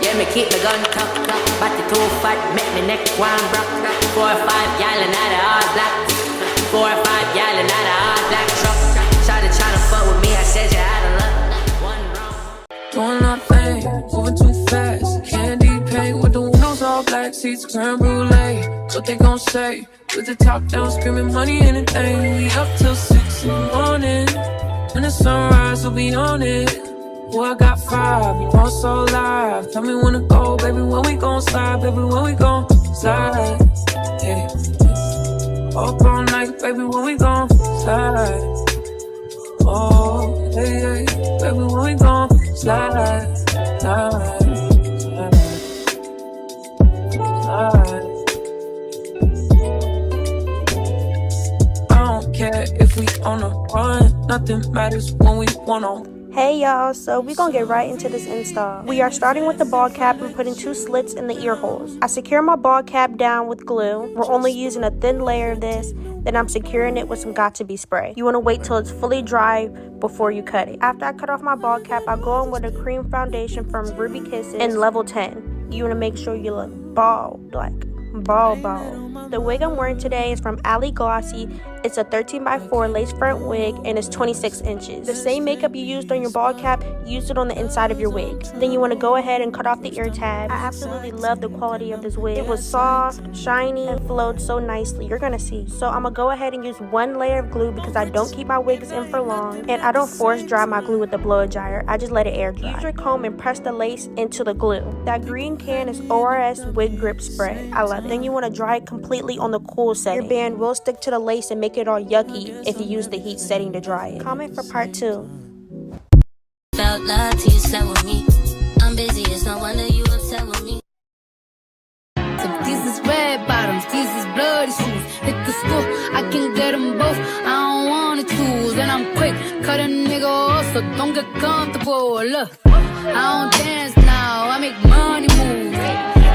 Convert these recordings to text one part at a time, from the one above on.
Yeah, me keep the gun tucked up, but the too fat make me neck one broke. 4 or 5 y'all and not all black. 4 or 5 y'all and not all black truck. Shawty tryna fuck with me, I said you out of luck. One wrong. Doing nothing, moving too fast. Candy paint with the windows all black, seats creme brulee. What they gon' say? With the top down, screaming money, anything. We up till 6 in the morning. When the sunrise, we'll be on it. Boy, I got 5, you want so live. Tell me when to go, baby, when we gon' slide. Baby, when we gon' slide. Yeah. Up all night, baby, when we gon' slide. Oh, hey, hey, baby, when we gon' slide, slide, slide, slide. I don't care if we on a run, nothing matters when we one-on-one. Hey y'all, so we're gonna get right into this install. We are starting with the ball cap and putting 2 slits in the ear holes. I secure my ball cap down with glue. We're only using a thin layer of this, then I'm securing it with some got2b spray. You wanna wait till it's fully dry before you cut it. After I cut off my ball cap, I go in with a cream foundation from Ruby Kisses in level 10. You wanna make sure you look bald, like ball. The wig I'm wearing today is from Ali Glossy. It's a 13x4 lace front wig and it's 26 inches. The same makeup you used on your ball cap, use it on the inside of your wig. Then you want to go ahead and cut off the ear tab. I absolutely love the quality of this wig. It was soft, shiny, and flowed so nicely. You're gonna see. So I'm gonna go ahead and use 1 layer of glue because I don't keep my wigs in for long. And I don't force dry my glue with the blow dryer. I just let it air dry. Use your comb and press the lace into the glue. That green can is ORS wig grip spray. I love it. Then you want to dry it completely on the cool setting. Your band will stick to the lace and make it all yucky if you use the heat setting to dry it. Comment for part 2. Felt love till you slept with me. I'm busy, it's no wonder you upset with me. So these is red bottoms, these is bloody shoes. Hit the school, I can get them both. I don't wanna choose, and I'm quick. Cut a nigga off, so don't get comfortable. Look, I don't dance now, I make money move.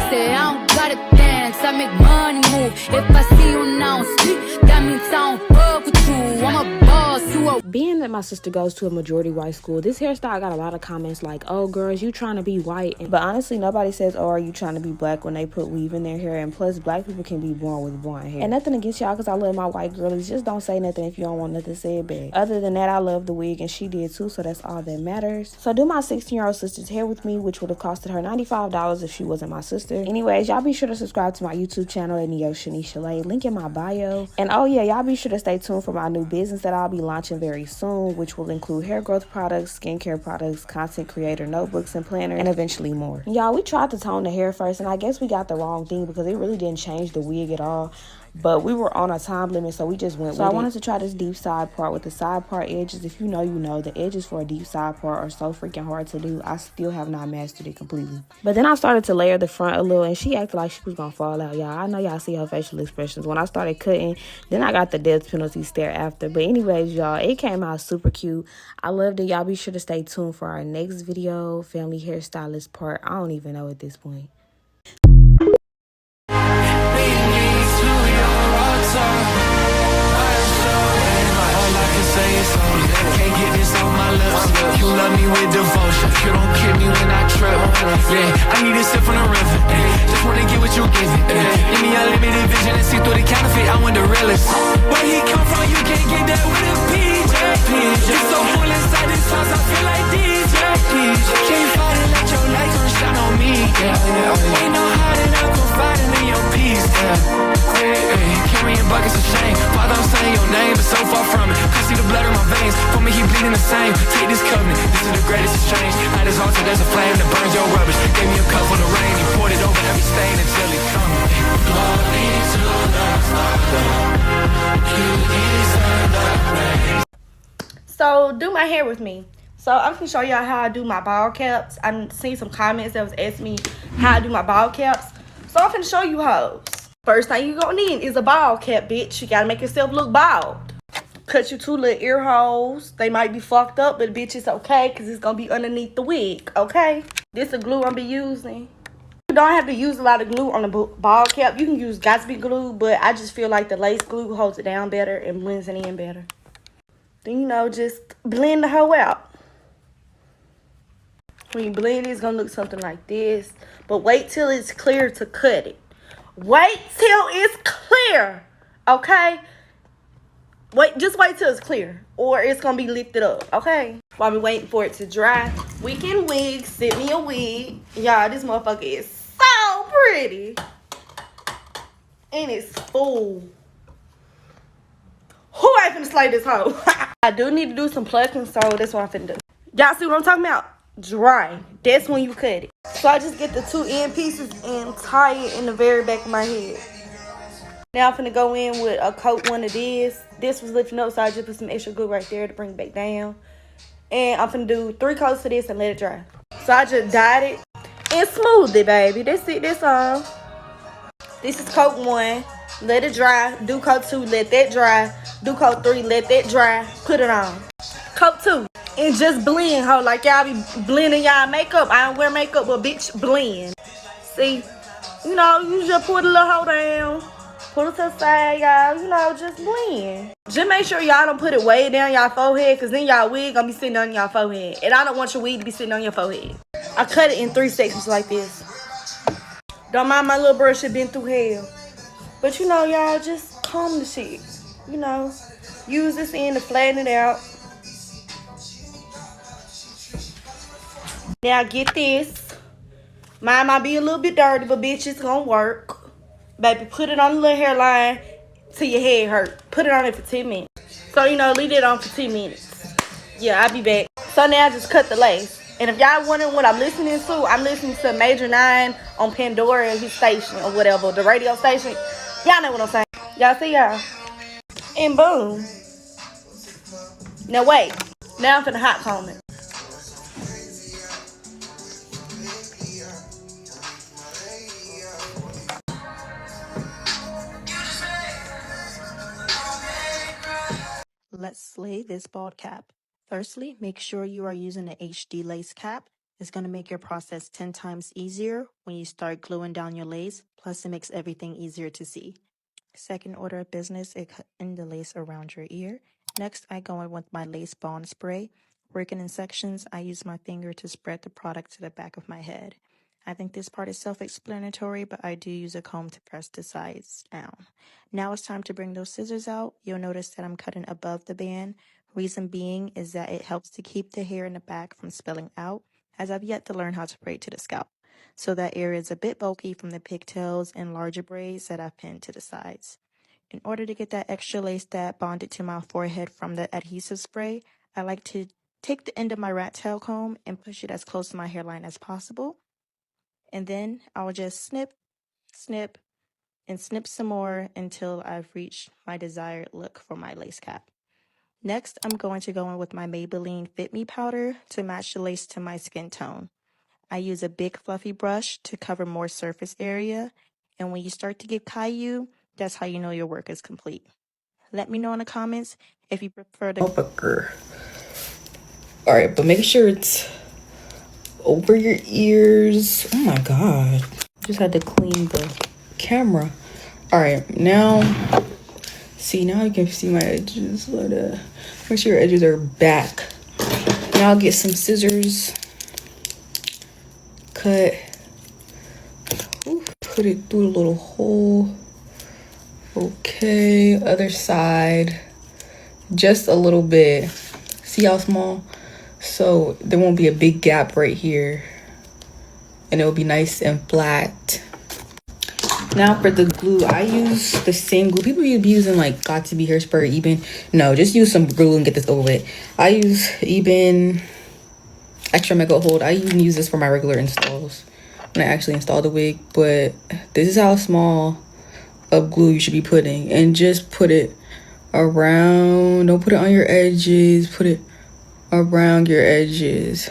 Say I don't gotta dance, I make money move. If I see you now speak, that means I don't fuck with you. I'm a boss, you a... Being that my sister goes to a majority white school, this hairstyle got a lot of comments like, oh girls, you trying to be white. But honestly, nobody says, oh, are you trying to be black when they put weave in their hair. And plus, black people can be born with blonde hair. And nothing against y'all because I love my white girlies. Just don't say nothing if you don't want nothing said back. Other than that, I love the wig and she did too, so that's all that matters. So do my 16-year-old sister's hair with me, which would have costed her $95 if she wasn't my sister. Anyways, y'all be sure to subscribe to my YouTube channel at 𝐒𝐓𝐄𝐏, link in my bio. And oh yeah, y'all be sure to stay tuned for my new business that I'll be launching very soon, which will include hair growth products, skincare products, content creator notebooks and planners, and eventually more. Y'all, we tried to tone the hair first, and I guess we got the wrong thing because it really didn't change the wig at all. But we were on a time limit, so we just went with it. So I wanted to try this deep side part with the side part edges. If you know, you know. The edges for a deep side part are so freaking hard to do. I still have not mastered it completely. But then I started to layer the front a little, and she acted like she was going to fall out, y'all. I know y'all see her facial expressions. When I started cutting, then I got the death penalty stare after. But anyways, y'all, it came out super cute. I loved it. Y'all be sure to stay tuned for our next video, family hairstylist part. I don't even know at this point. Can't get this on my lips. You love me with devotion. You don't kill me when I trip. Yeah, I need a sip from the river. Just wanna get what you give it. Give me unlimited vision and see through the counterfeit. I want the realest. Where he come from, you can't get that with a PJ. You so full inside this house, I feel like DJ. Can't fight and let your light come shine on me. Ain't no hiding, I'm confiding in your peace. Carrying buckets of shame. Father, I'm saying your name, but so far from it. I see the blood in my veins. For me, he bleeding the same. Take this covenant, this is the greatest exchange. At his altar, there's a flame that burns your rubbish. Gave me a cup full of rain. He poured it over every stain until he comes. Glory to the Father. You deserve the praise. So do my hair with me. So I'm gonna show y'all how I do my ball caps. I've seen some comments that was asking me how I do my ball caps. So I'm gonna show you hoes. First thing you gonna need is a ball cap, bitch. You gotta make yourself look bald. Cut you 2 little ear holes. They might be fucked up, but bitch, it's okay because it's gonna be underneath the wig, okay? This is the glue I'm be using. You don't have to use a lot of glue on the ball cap. You can use got2b glue, but I just feel like the lace glue holds it down better and blends it in better. Then, you know, just blend the hoe out. When you blend it, it's gonna look something like this. But wait till it's clear to cut it. Wait till it's clear, okay? Just wait till it's clear, or it's gonna be lifted up, okay? While we waiting for it to dry, Weekend Wigs sent me a wig. Y'all, this motherfucker is so pretty. And it's full. Who ain't finna slay this hoe? I do need to do some plucking, so that's what I'm finna do. Y'all see what I'm talking about? Dry. That's when you cut it. So I just get the 2 end pieces and tie it in the very back of my head. Now I'm finna go in with a coat one of this. This was lifting up, so I just put some extra glue right there to bring it back down. And I'm finna do 3 coats of this and let it dry. So I just dyed it and smoothed it, baby. That's it, that's all. This is coat 1. Let it dry. Do coat 2, let that dry. Do coat 3, let that dry. Put it on. Coat 2. And just blend, ho. Like y'all be blending y'all makeup. I don't wear makeup, but bitch, blend. See? You know, you just put a little hoe down. Put it to the side, y'all. You know, just blend. Just make sure y'all don't put it way down y'all forehead, because then y'all wig gonna be sitting on y'all forehead. And I don't want your wig to be sitting on your forehead. I cut it in 3 sections like this. Don't mind my little brush, it been through hell. But you know, y'all, just comb the shit. You know, use this end to flatten it out. Now get this. Mine might be a little bit dirty, but bitch, it's gonna work. Baby, put it on the little hairline till your head hurt. Put it on it for 10 minutes. So, you know, leave it on for 10 minutes. Yeah, I'll be back. So now I just cut the lace. And if y'all wondering what I'm listening to, I'm listening to Major 9 on Pandora, his station or whatever, the radio station. Y'all know what I'm saying. Y'all see y'all? And boom. Now wait. Now I'm finna hot comb it. Let's slay this bald cap. Firstly, make sure you are using an HD lace cap. It's going to make your process 10 times easier when you start gluing down your lace, plus it makes everything easier to see. Second order of business is cutting the lace around your ear. Next, I go in with my lace bond spray. Working in sections, I use my finger to spread the product to the back of my head. I think this part is self-explanatory, but I do use a comb to press the sides down. Now it's time to bring those scissors out. You'll notice that I'm cutting above the band. Reason being is that it helps to keep the hair in the back from spilling out, as I've yet to learn how to braid to the scalp. So that area is a bit bulky from the pigtails and larger braids that I've pinned to the sides. In order to get that extra lace that bonded to my forehead from the adhesive spray, I like to take the end of my rat tail comb and push it as close to my hairline as possible. And then I'll just snip, snip, and snip some more until I've reached my desired look for my lace cap. Next, I'm going to go in with my Maybelline Fit Me powder to match the lace to my skin tone. I use a big fluffy brush to cover more surface area, and when you start to get caillou, that's how you know your work is complete. Let me know in the comments if you prefer the motherfucker. Alright, but make sure it's over your ears. Oh my god. Just had to clean the camera. Alright, now see, now you can see my edges. Make sure your edges are back. Now I'll get some scissors. Cut. Ooh, put it through a little hole. Okay, other side. Just a little bit. See how small? So there won't be a big gap right here. And it will be nice and flat. Now for the glue, I use the same glue. People be using like got2b hairspray or Eben. No, just use some glue and get this over with. I use Eben Extra Mega Hold. I even use this for my regular installs when I actually install the wig. But this is how small of glue you should be putting. And just put it around. Don't put it on your edges. Put it around your edges.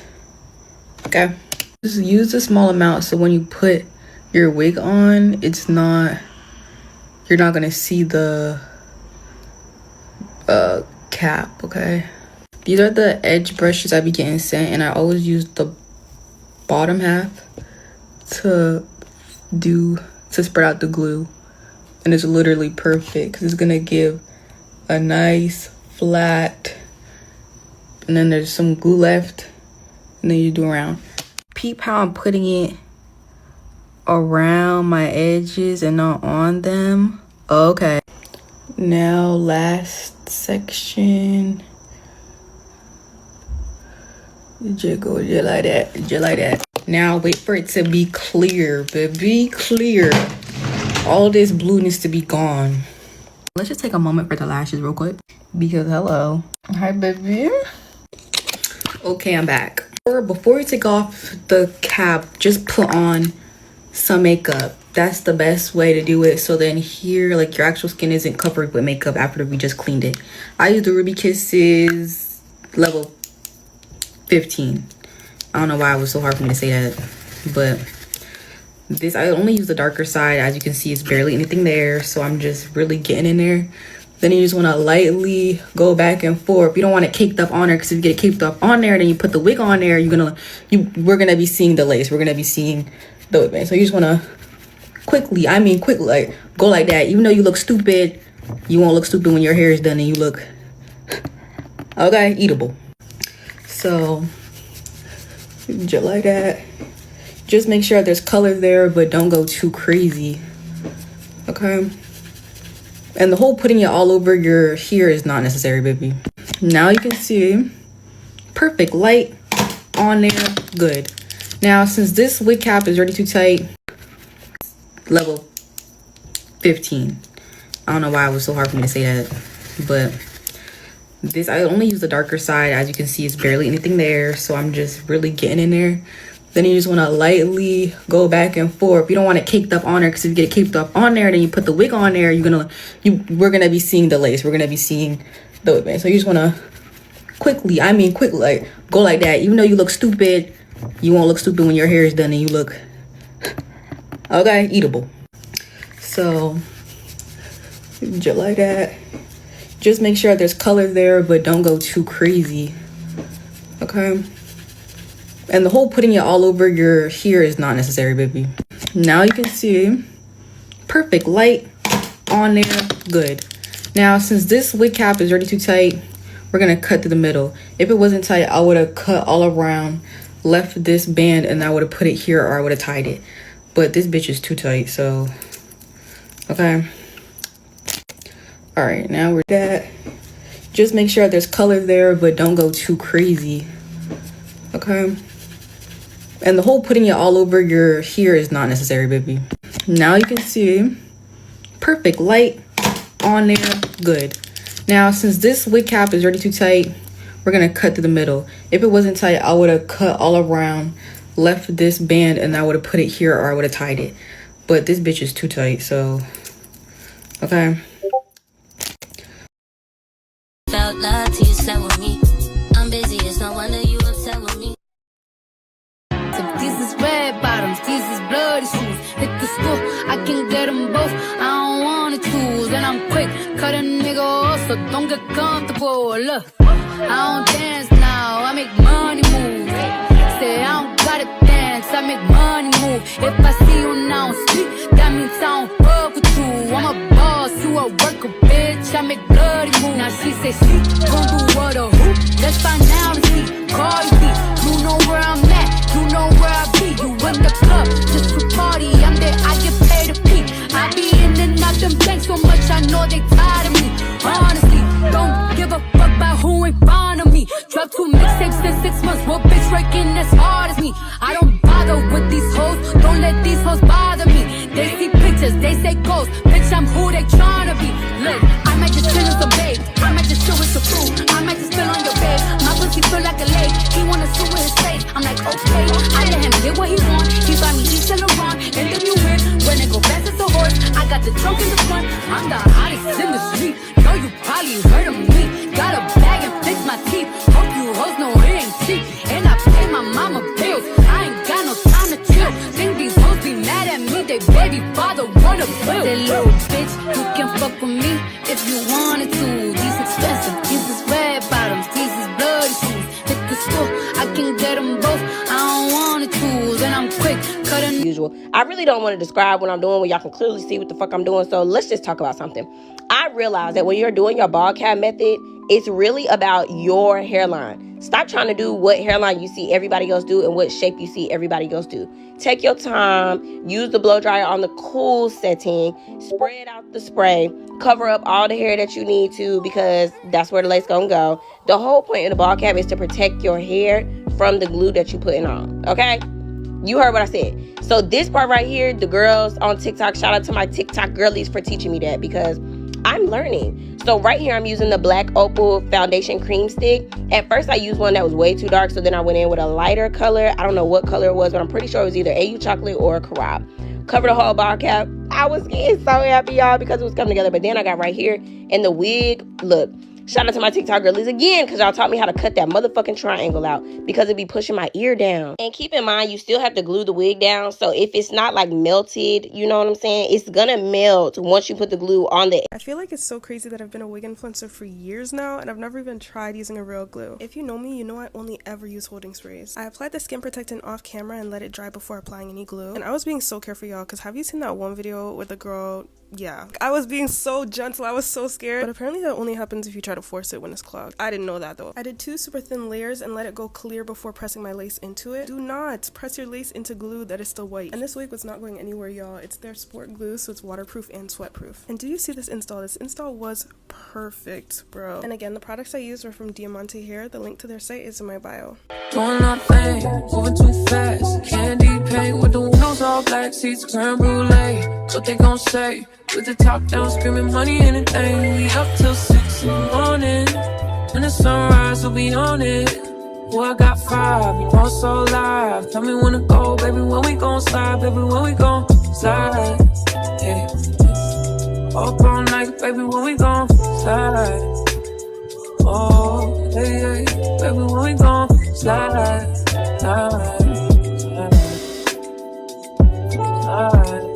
Okay. Just use a small amount so when you put your wig on, it's not, you're not gonna see the cap. Okay, these are the edge brushes I be getting sent, and I always use the bottom half to spread out the glue, and it's literally perfect because it's gonna give a nice flat, and then there's some glue left, and then you do around. Peep how I'm putting it around my edges and not on them. Okay. Now last section. Just go just like that. Just like that. Now wait for it to be clear, but be clear. All this blue needs to be gone. Let's just take a moment for the lashes real quick. Because hello. Hi, baby. Okay, I'm back. Before you take off the cap, just put on some makeup. That's the best way to do it. So then here, like, your actual skin isn't covered with makeup after we just cleaned it. I use the Ruby Kisses level 15. I don't know why it was so hard for me to say that, but this, I only use the darker side. As you can see, it's barely anything there, so I'm just really getting in there. Then you just want to lightly go back and forth. You don't want it caked up on there, because if you get it caked up on there, then you put the wig on there, we're gonna be seeing the lace. We're gonna be seeing the wig band. So you just want to quickly, like, go like that. Even though you look stupid, you won't look stupid when your hair is done and you look okay, eatable. So just like that. Just make sure there's color there, but don't go too crazy. Okay. And the whole putting it all over your hair is not necessary, baby. Now you can see perfect light on there. Good. Now, since this wig cap is already too tight, level 15. I don't know why it was so hard for me to say that, but this, I only use the darker side. As you can see, it's barely anything there, so I'm just really getting in there. Then you just want to lightly go back and forth. You don't want it caked up on there, because if you get it caked up on there, then you put the wig on there, we're gonna be seeing the lace. We're gonna be seeing the wig band. So you just want to quickly, like, go like that. Even though you look stupid, you won't look stupid when your hair is done and you look okay, eatable. So just like that. Just make sure there's color there, but don't go too crazy. Okay. And the whole putting it all over your hair is not necessary, baby. Now you can see perfect light on there. Good. Now, since this wig cap is already too tight, we're gonna cut through the middle. If it wasn't tight, I would have cut all around, left this band, and I would have put it here, or I would have tied it. But this bitch is too tight, so okay. All right, now we're that. Just make sure there's color there, but don't go too crazy. Okay. And the whole putting it all over your hair is not necessary, baby. Now you can see perfect light on there. Good. Now, since this wig cap is already too tight, we're gonna cut through the middle. If it wasn't tight, I would have cut all around, left this band, and I would have put it here, or I would have tied it. But this bitch is too tight, so okay. Felt love till you slept with me. I'm busy, it's no wonder you upset with me. So these is red bottoms, these is bloody shoes. Hit the school, I can get them both. I don't wanna choose, and I'm quick. Cut a nigga off, so don't get comfortable. Look, I don't dance now, I make money move. Say I don't gotta dance, I make money move. If I see you now speak, that means I don't fuck with you. I'm a boss, you a worker, bitch. I make bloody moves. Now she say sleep, gon' do what or who? Let's find out and see. Cardi B, you know where I'm at, you know where I be. You in the club, just to party. I'm there, I get paid to peep. I be in and out them banks so much, I know they tired of me. Honestly, don't give a fuck about who in front of me. Drop 2 mixtapes in 6 months, what bitch working as hard as me? I don't bother with these hoes, don't let these hoes bother me. They see pictures, they say ghosts, bitch I'm who they tryna be. Look, I might just chill with some babe, I might just chill with some food, I might just spill on your bed. My pussy feel like a lake, he wanna swim with his face. I'm like okay, I let him get what he want. He buy me East and Laurent, and then you win. When it go fast as a horse, I got the trunk in the front. I'm the hottest in the street, know you probably heard of me. Got a bag and fix my teeth, hope you hoes know it ain't cheap. And I pay my mama bills, I ain't got no time to chill. Think these hoes be mad at me, they baby father wanna bill. That little bitch, you can fuck with me if you wanted to. These expensive, these is red bottoms, these is bloody shoes. Hit the school, I can get them both, I don't wanna choose. And I'm quick, cut a usual. I really don't want to describe what I'm doing when y'all can clearly see what the fuck I'm doing, so let's just talk about something. I realize that when you're doing your bald cap method, It's really about your hairline. Stop trying to do what hairline you see everybody else do and what shape you see everybody else do. Take your time, use the blow dryer on the cool setting, spread out the spray, cover up all the hair that you need to, because that's where the lace gonna go. The whole point of the ball cap is to protect your hair from the glue that you putting on, okay? You heard what I said. So this part right here, the girls on TikTok, shout out to my TikTok girlies for teaching me that, because I'm learning. So right here, I'm using the Black Opal Foundation Cream Stick. At first, I used one that was way too dark, so then I went in with a lighter color. I don't know what color it was, but I'm pretty sure it was either AU Chocolate or 𝐒𝐓. Cover the whole ball cap. I was getting so happy, y'all, because it was coming together. But then I got right here, and the wig, look. Shout out to my TikTok girlies again, because y'all taught me how to cut that motherfucking triangle out, because it be pushing my ear down. And keep in mind, you still have to glue the wig down. So if it's not like melted, you know what I'm saying? It's gonna melt once you put the glue on the. I feel like it's so crazy that I've been a wig influencer for years now, and I've never even tried using a real glue. If you know me, you know I only ever use holding sprays. I applied the skin protectant off camera and let it dry before applying any glue. And I was being so careful, y'all, because have you seen that one video with the girl? Yeah, I was being so gentle. I was so scared. But apparently that only happens if you try to force it when it's clogged. I didn't know that though. I did 2 super thin layers and let it go clear before pressing my lace into it. Do not press your lace into glue that is still white. And this wig was not going anywhere, y'all. It's their sport glue, so it's waterproof and sweatproof. And do you see this install? This install was perfect, bro. And again, the products I used were from Diamante Hair. The link to their site is in my bio. Doing nothing, moving too fast. Candy paint with the windows all black, seats creme brulee. What they gon' say? With the top down, screaming money, anything. We up till 6 in the morning. When the sunrise, we'll be on it. Boy, I got 5, we both so live. Tell me when to go, baby, when we gon' slide, baby, when we gon' slide. Yeah. Up all night, baby, when we gon' slide. Oh, hey, hey, baby, when we gon' slide, slide, slide, slide.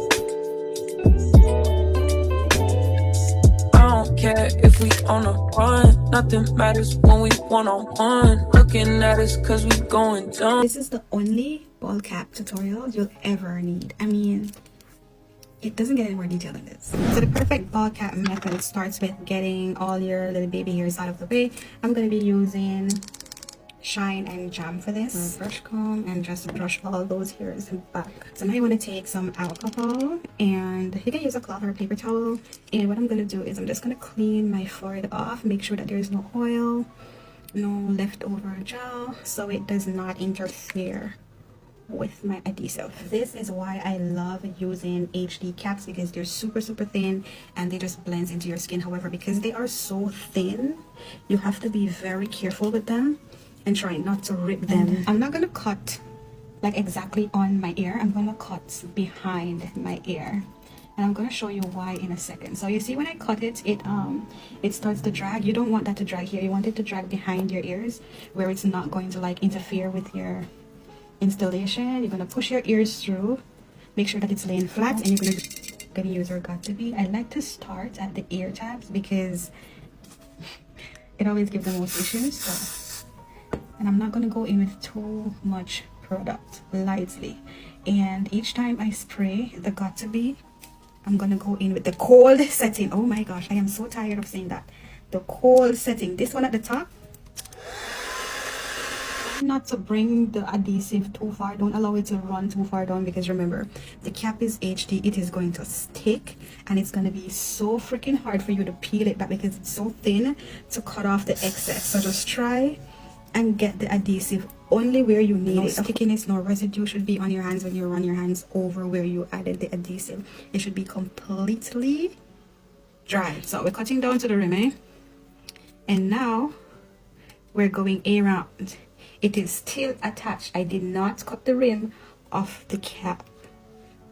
Care if we on a run, nothing matters when we one-on-one. Looking at us cause we going dumb. This is the only ball cap tutorial you'll ever need. I mean, it doesn't get any more detailed than this. So the perfect ball cap method starts with getting all your little baby hairs out of the way. I'm going to be using Shine and Jam for this. Brush comb and just brush all those hairs back. So now you want to take some alcohol, and you can use a cloth or a paper towel. And what I'm going to do is I'm just going to clean my forehead off, make sure that there is no oil, no leftover gel, so it does not interfere with my adhesive. This is why I love using HD caps, because they're super thin and they just blends into your skin. However, because they are so thin, you have to be very careful with them and try not to rip them. I'm not gonna cut like exactly on my ear. I'm gonna cut behind my ear, and I'm gonna show you why in a second. So you see when I cut it, it starts to drag. You don't want that to drag here. You want it to drag behind your ears, where it's not going to like interfere with your installation. You're gonna push your ears through, make sure that it's laying flat, and you're gonna use your got2b. I like to start at the ear tabs because it always gives the most issues. So. And I'm not going to go in with too much product, lightly. And each time I spray the got2b, I'm going to go in with the cold setting. Oh my gosh, I am so tired of saying that. The cold setting. This one at the top. Not to bring the adhesive too far. Don't allow it to run too far down, because remember, the cap is HD. It is going to stick, and it's going to be so freaking hard for you to peel it back because it's so thin to cut off the excess. So just try and get the adhesive only where you need it. No stickiness, no residue should be on your hands when you run your hands over where you added the adhesive. It should be completely dry. So we're cutting down to the rim, eh? And now we're going around. It is still attached. I did not cut the rim off the cap.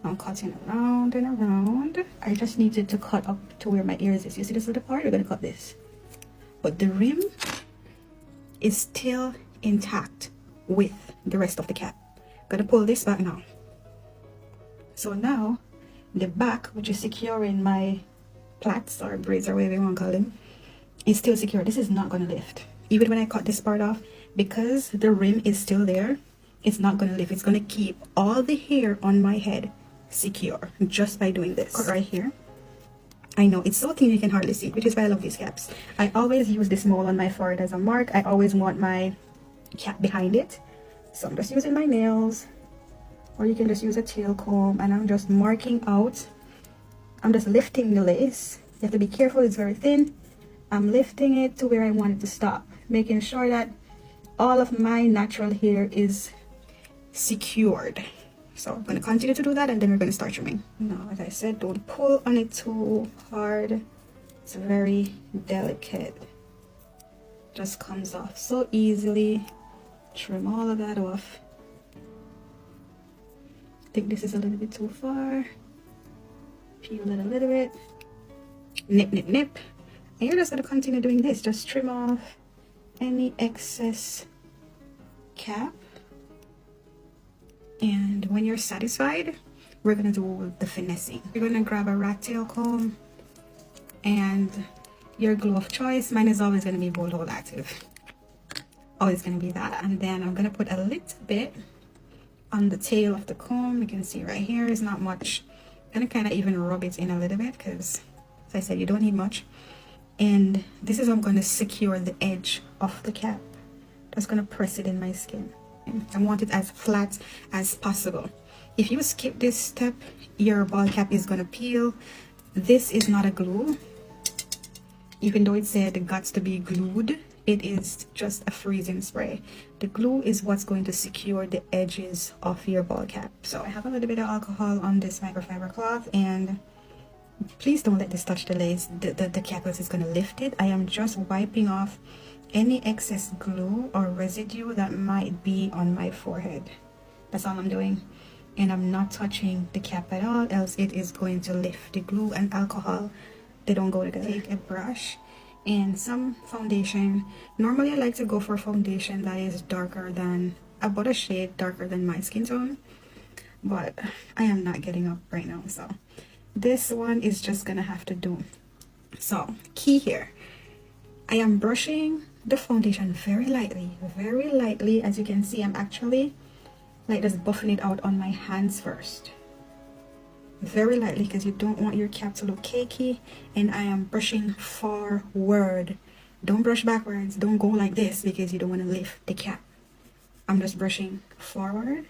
I'm cutting around and around. I just needed to cut up to where my ears is. You see this little part? We're gonna cut this, but the rim is still intact with the rest of the cap. Gonna pull this back now. So now the back, which is securing my plaits or braids or whatever you want to call them, is still secure. This is not gonna lift even when I cut this part off, because the rim is still there. It's not gonna lift. It's gonna keep all the hair on my head secure just by doing this. Cut right here. I know it's so thin you can hardly see, which is why I love these caps. I always use this mole on my forehead as a mark. I always want my cap behind it, so I'm just using my nails, or you can just use a tail comb, and I'm just marking out. I'm just lifting the lace. You have to be careful, it's very thin. I'm lifting it to where I want it to stop, making sure that all of my natural hair is secured. So I'm going to continue to do that, and then we're going to start trimming. Now, as I said, don't pull on it too hard. It's very delicate. Just comes off so easily. Trim all of that off. I think this is a little bit too far. Peel it a little bit. Nip, nip, nip. And you're just going to continue doing this. Just trim off any excess cap. And when you're satisfied, we're gonna do the finessing. You're gonna grab a rat tail comb and your glue of choice. Mine is always gonna be Bold Hold Active. Always gonna be that. And then I'm gonna put a little bit on the tail of the comb. You can see right here is not much. I'm gonna kind of even rub it in a little bit because, as I said, you don't need much. And this is how I'm gonna secure the edge of the cap. Just gonna press it in my skin. I want it as flat as possible. If you skip this step, your ball cap is gonna peel. This is not a glue. Even though it said it got to be glued, it is just a freezing spray. The glue is what's going to secure the edges of your ball cap. So I have a little bit of alcohol on this microfiber cloth, and please don't let this touch the lace. The cap, because it's gonna lift it. I am just wiping off any excess glue or residue that might be on my forehead. That's all I'm doing, and I'm not touching the cap at all, else it is going to lift. The glue and alcohol, they don't go together. Take a brush and some foundation. Normally I like to go for a foundation that is darker than, about a shade darker than my skin tone, but I am not getting up right now, so this one is just gonna have to do. So key here, I am brushing the foundation very lightly. As you can see, I'm actually like just buffing it out on my hands first, very lightly, because you don't want your cap to look cakey. And I am brushing forward. Don't brush backwards. Don't go like this, because you don't want to lift the cap. I'm just brushing forward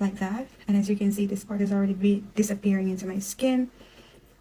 like that, and as you can see, this part is already disappearing into my skin.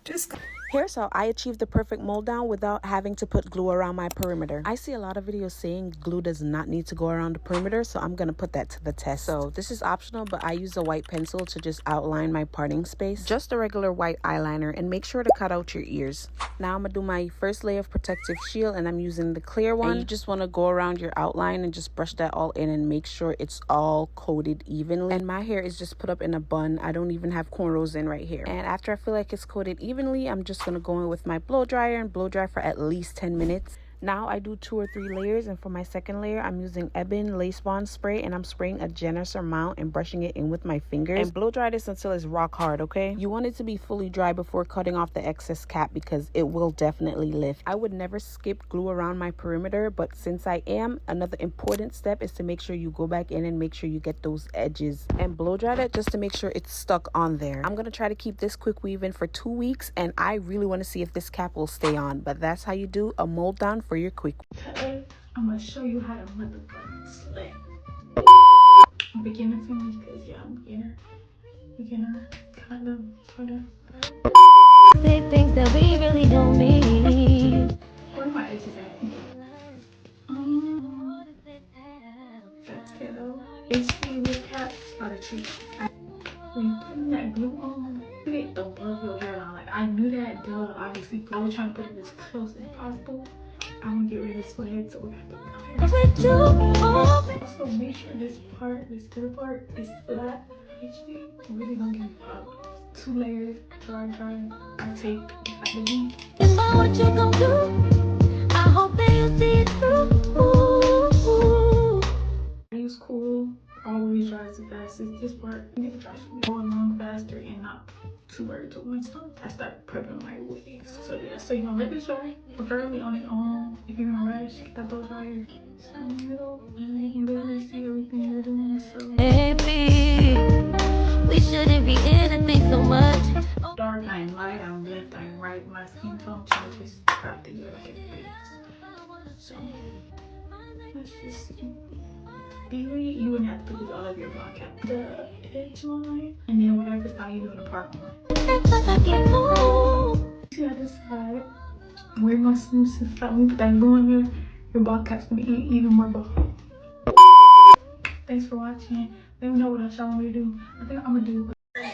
Just Here's how I achieved the perfect mold down without having to put glue around my perimeter. I see a lot of videos saying glue does not need to go around the perimeter, so I'm gonna put that to the test. So this is optional, but I use a white pencil to just outline my parting space. Just a regular white eyeliner, and make sure to cut out your ears. Now I'm gonna do my first layer of protective shield, and I'm using the clear one. And you just wanna go around your outline and just brush that all in and make sure it's all coated evenly. And my hair is just put up in a bun. I don't even have cornrows in right here. And after I feel like it's coated evenly, I'm just gonna go in with my blow dryer and blow dry for at least 10 minutes. Now I do 2 or 3 layers, and for my second layer I'm using Ebin Lace Bond spray, and I'm spraying a generous amount and brushing it in with my fingers, and blow dry this until it's rock hard. Okay, you want it to be fully dry before cutting off the excess cap, because it will definitely lift. I would never skip glue around my perimeter, but since I am, another important step is to make sure you go back in and make sure you get those edges and blow dry that just to make sure it's stuck on there. I'm gonna try to keep this quick weave in for 2 weeks, and I really want to see if this cap will stay on. But that's how you do a mold down for your quick. Today, I'm gonna show you how to motherfucking slay. Beginner finish, because yeah, I'm beginner, kind of. They think that we really don't mean. Where are my edges at? That's ghetto. HD with caps are the treat. When you putting that glue on, put it above your hairline. Like, I knew that, duh, obviously, but I was trying to put it as close as possible. I want to get rid of this head, so we have to put it on. Also, make sure this clear part is flat. HD. I'm really gonna give 2 layers, dry, I take like the knee. You know what you gon' do? I hope that you see it through. I use cool, always dries the fastest. This part, you need to dry going on faster and not too early to once. I start prepping my waves. So yeah, so you're gonna let this dry, preferably on its own. If you're gonna rush, get that blow dryer. So in the middle, and you can barely see everything you're doing. So Maybe we shouldn't be anything so much. dark, I'm light, I'm left, I'm right. like my skin tone changes throughout the year like every day. So let's just see. You wouldn't have to put all of your block at the edge line, and then whatever side you do in the part line. See how this side, we're gonna smooth this out. When we put that glue in here, your ball cap's gonna be even more ball. Thanks for watching. Let me know what else y'all want me to do. I think I'm gonna do.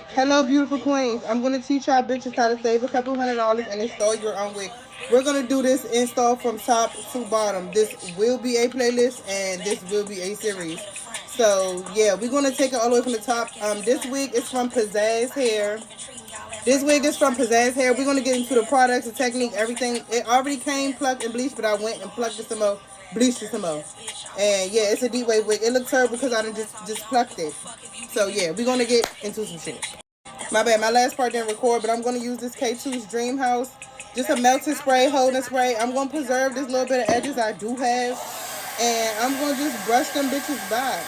Hello, beautiful queens. I'm going to teach y'all bitches how to save a couple $100 and install your own wig. We're going to do this install from top to bottom. This will be a playlist and this will be a series. So, yeah, we're going to take it all the way from the top. This wig is from Pizzazz Hair. This wig is from Pizzazz Hair. We're going to get into the products, the technique, everything. It already came plucked and bleached, but I went and plucked it some more, bleached it some more. And, yeah, it's a deep wave wig. It looks terrible because I just plucked it. So, yeah, we're going to get into some shit. My bad, my last part didn't record, but I'm going to use this K2's Dream House. Just a melting spray, holding spray. I'm going to preserve this little bit of edges I do have. And I'm going to just brush them bitches back.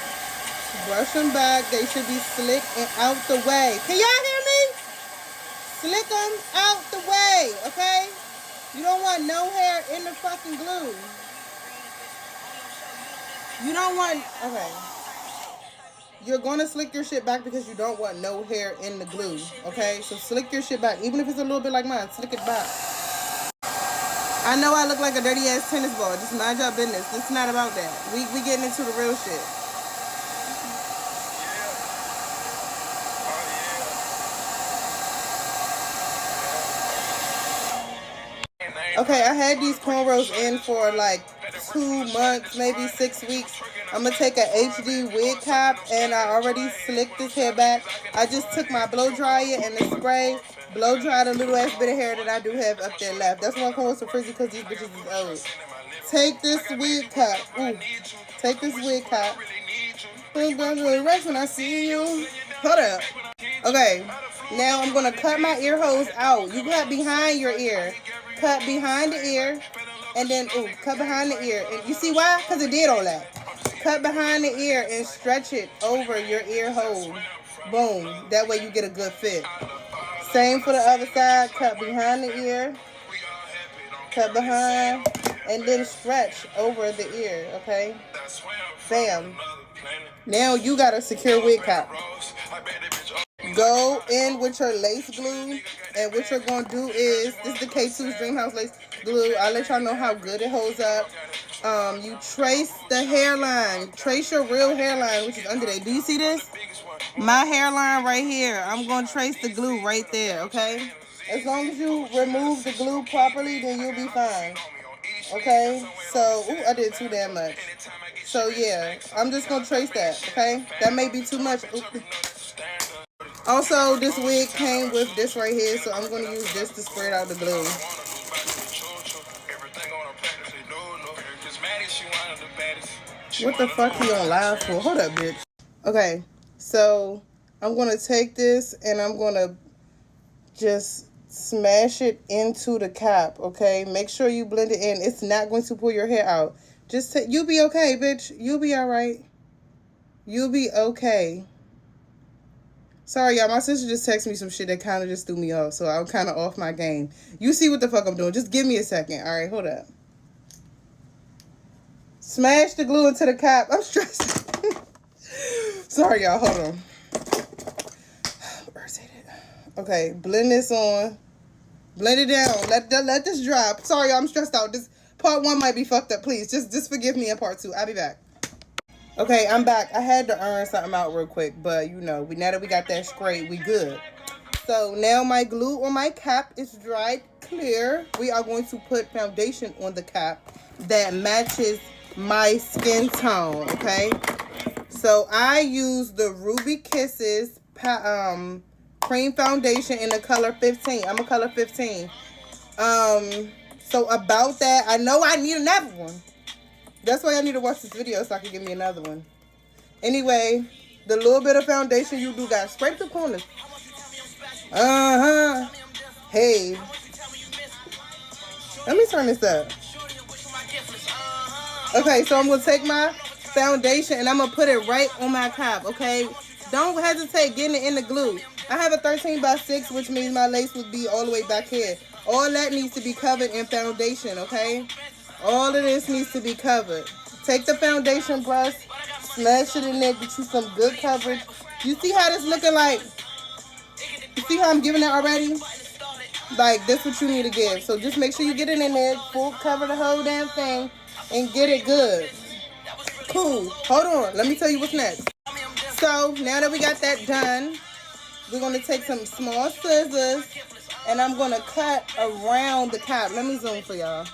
Brush them back. They should be slick and out the way. Can y'all hear me? Slick them out the way, okay? You don't want no hair in the fucking glue. You don't want... Okay. You're going to slick your shit back because you don't want no hair in the glue, okay? So slick your shit back. Even if it's a little bit like mine, slick it back. I know I look like a dirty-ass tennis ball. Just mind your business. It's not about that. We getting into the real shit. Okay, I had these cornrows in for like 2 months, maybe 6 weeks. I'm going to take an HD wig cap, and I already slicked this hair back. I just took my blow dryer and the spray, blow dried a little ass bit of hair that I do have up there left. That's why I'm calling so frizzy, because these bitches is old. Take this wig cap. Ooh. Take this wig cap. When I see you. Hold up. Okay, now I'm going to cut my ear holes out. You cut behind your ear. Cut behind the ear. And then, ooh, cut behind the ear. And you see why? Because it did all that. Cut behind the ear and stretch it over your ear hole. Boom. That way you get a good fit. Same for the other side. Cut behind the ear. Cut behind. And then stretch over the ear. Okay? Bam. Now you got a secure wig cap. Go in with your lace glue. And what you're going to do is, this is the K2's Dream House lace glue. I'll let y'all know how good it holds up. You trace the hairline. Trace your real hairline, which is under there. Do you see this? My hairline right here. I'm going to trace the glue right there, okay? As long as you remove the glue properly, then you'll be fine. Okay? So, ooh, I did too damn much. So, yeah. I'm just going to trace that, okay? That may be too much. Ooh. Also, this wig came with this right here, so I'm going to use this to spread out the glue. What the fuck you on live for? Hold up, bitch. Okay, so I'm going to take this and I'm going to just smash it into the cap, okay? Make sure you blend it in. It's not going to pull your hair out. Just you'll be okay, bitch. You'll be all right. You'll be okay. Sorry, y'all. My sister just texted me some shit that kind of just threw me off, so I'm kind of off my game. You see what the fuck I'm doing. Just give me a second. All right, hold up. Smash the glue into the cap. I'm stressed. Sorry, y'all. Hold on. I'm irritated. Okay, blend this on. Blend it down. Let this dry. Sorry, y'all. I'm stressed out. This part 1 might be fucked up. Please, just forgive me in part 2. I'll be back. Okay, I'm back. I had to iron something out real quick, but you know, now that we got that straight, we good. So now my glue on my cap is dried clear. We are going to put foundation on the cap that matches my skin tone, okay? So I use the Ruby Kisses cream foundation in the color 15. I'm a color 15. So about that, I know I need another one. That's why I need to watch this video so I can give me another one. Anyway, the little bit of foundation you do got scrape the corners. Hey. Let me turn this up. Okay, so I'm going to take my foundation and I'm going to put it right on my cap, okay? Don't hesitate getting it in the glue. I have a 13x6, which means my lace would be all the way back here. All that needs to be covered in foundation, okay? All of this needs to be covered. Take the foundation brush, smash it in there, get you some good coverage. You see how this looking like? You see how I'm giving it already? Like, this what you need to give. So just make sure you get it in there, full cover the whole damn thing, and get it good. Cool. Hold on. Let me tell you what's next. So, now that we got that done, we're going to take some small scissors, and I'm going to cut around the cap. Let me zoom for y'all.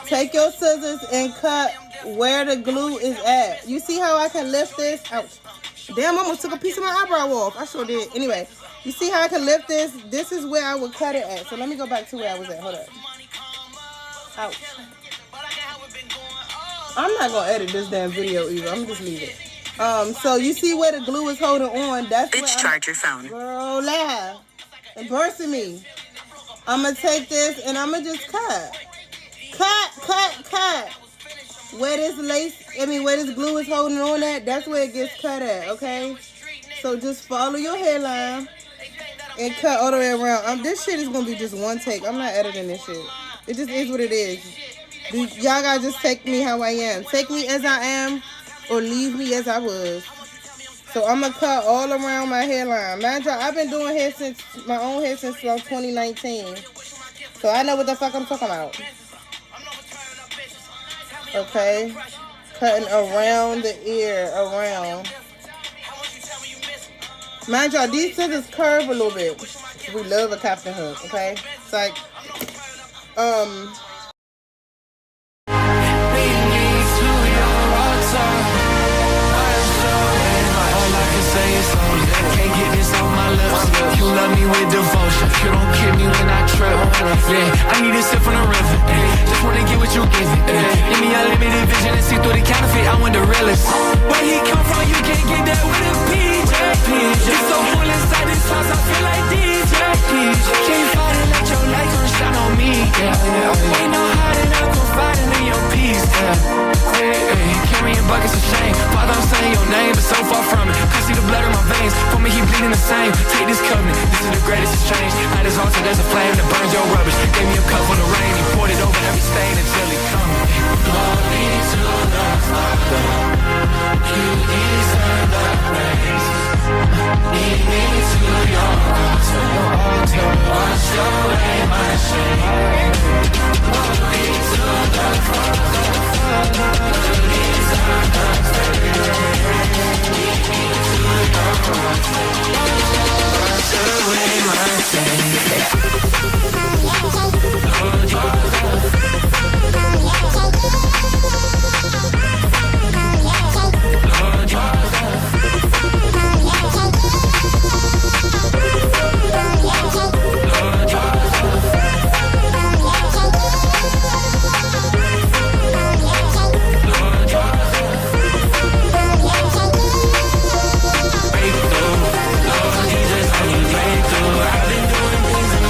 Take your scissors and cut where the glue is at. You see how I can lift this? Ouch. Damn, I almost took a piece of my eyebrow off. I sure did. Anyway, you see how I can lift this? This is where I would cut it at. So let me go back to where I was at. Hold up. Ouch. I'm not going to edit this damn video either. I'm just leave it. So you see where the glue is holding on? That's where charge your phone. Girl, laugh. Embarrassing me. I'm going to take this and I'm going to just cut. Cut. Where this where this glue is holding on at, that's where it gets cut at, okay? So just follow your hairline and cut all the way around. This shit is going to be just one take. I'm not editing this shit. It just is what it is. Y'all gotta just take me how I am. Take me as I am or leave me as I was. So I'm gonna cut all around my hairline. Mind y'all, I've been doing my own hair since 2019. So I know what the fuck I'm talking about. Okay. Cutting around the ear, around. Mind y'all, these scissors curve a little bit. We love a captain hook, okay? It's like, Can't get this off my lips. You love me with devotion. You don't kill me when I trip. Yeah, I need a sip from the river. Just wanna get what you give it. Give me unlimited vision and see through the counterfeit. I want the realest. Where he come from, you can't get that with a PJ. It's so full inside this house, I feel like DJ. Can't fight and let your light gon' shine on me. Ain't no hiding, I'm confiding in your peace. Carrying buckets of shame. Father, I'm saying your name, but so far from it. Can't see the blood in my veins. For me, he bleeding the same. Take this covenant, this is the greatest exchange. At his altar, there's a flame that burns your rubbish. Gave me a cup full of rain, he poured it over every stain until he comes. Glory to the Father, you deserve the praise. Lead me to your altar, wash away my shame. Glory to the Father, you deserve the praise. Lead me to your altar, wash away my shame. I've been doing things and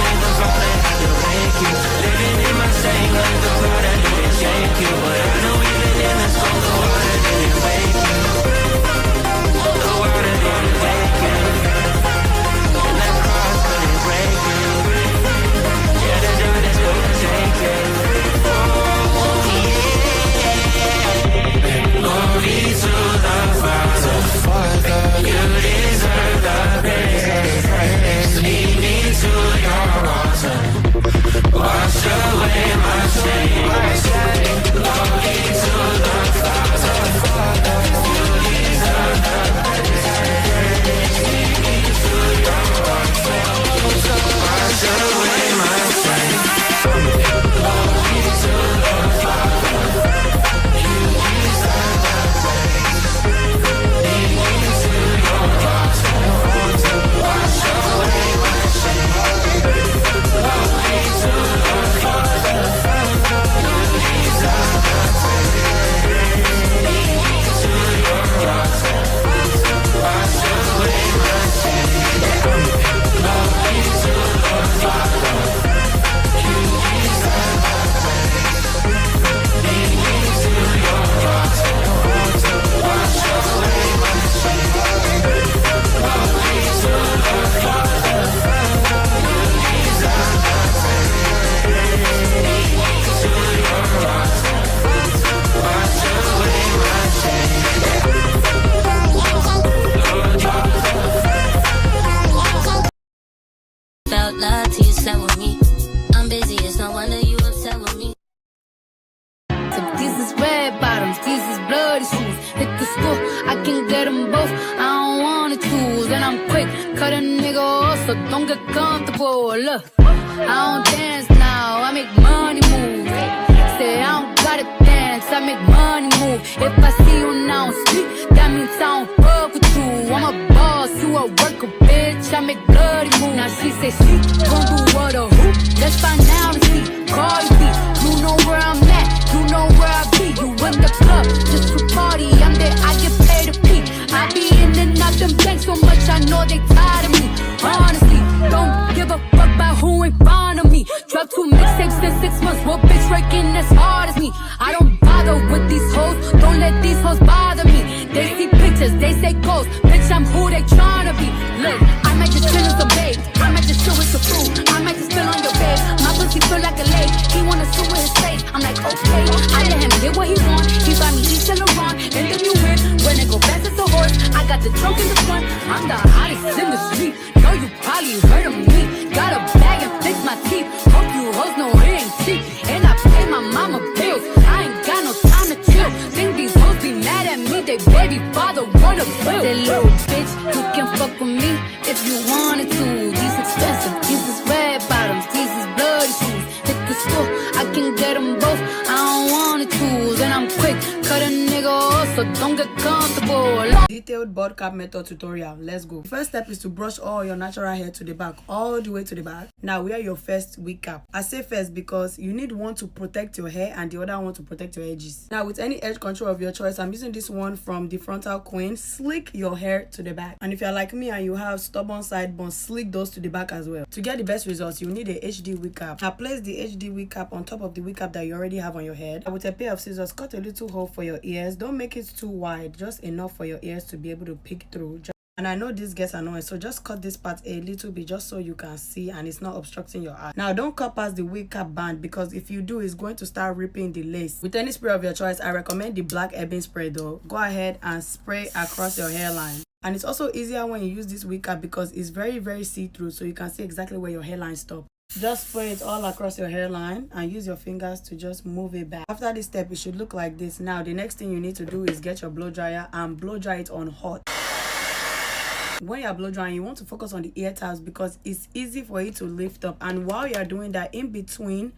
cut a nigga off, so don't get comfortable. Look, I don't dance now, I make money move. Say I don't gotta dance, I make money move. If I see you now speak, that means I don't fuck with you. I'm a boss, you a worker, bitch. I make bloody move. Now she say she gon' do what or who? Let's find out and see. CARDI, you know where I'm at, you know where I be. You in the club, just to party. I'm there, I get paid to pee. I be in and out them banks so much, I know they tired of me. Honestly, don't give a fuck about who in front of me. Drop 2 mixtapes in 6 months, what bitch working as hard as me? I don't bother with these hoes, don't let these hoes bother me. They see pictures, they say ghosts, bitch I'm who they tryna be. Look, I might just chill with some babe, I might just chill with some food, I might just spill on your bed. My pussy feel like a lake, he wanna sue with his face. I'm like okay, I let him get what he want. He buy me East and Laurent, and the new whip. When it go fast as a horse, I got the trunk in the front. I'm the hottest in the street, know you probably heard of me. Got a bag and fix my teeth, hope you hoes know it ain't cheap. And I pay my mama bills, I ain't got no time to chill. Think these hoes be mad at me, they baby father wanna bill. That little bitch, you can fuck with me if you wanted to. These expensive, these is red bottoms, these is bloody shoes. Hit the school, I can get them both, I don't wanna choose. And I'm quick, cut a nigga off, so don't get comfortable. Detailed board cap method tutorial. Let's go. First step is to brush all your natural hair to the back, all the way to the back. Now wear your first wig cap. I say first because you need one to protect your hair and the other one to protect your edges. Now with any edge control of your choice, I'm using this one from the Frontal Queen. Slick your hair to the back, and if you're like me and you have stubborn sideburns, slick those to the back as well. To get the best results, you need a HD wig cap. Now place the HD wig cap on top of the wig cap that you already have on your head. With a pair of scissors, cut a little hole for your ears. Don't make it too wide, just enough for your ears to be able to peek through. And I know this gets annoying, so just cut this part a little bit just so you can see and it's not obstructing your eye. Now don't cut past the wig cap band, because if you do, it's going to start ripping the lace. With any spray of your choice, I recommend the black ebony spray though. Go ahead and spray across your hairline. And it's also easier when you use this wig cap because it's very see-through, so you can see exactly where your hairline stops. Just spray it all across your hairline and use your fingers to just move it back. After this step, it should look like this. Now the next thing you need to do is get your blow dryer and blow dry it on hot. When you're blow drying, you want to focus on the ear tabs because it's easy for it to lift up. And while you're doing that, in between,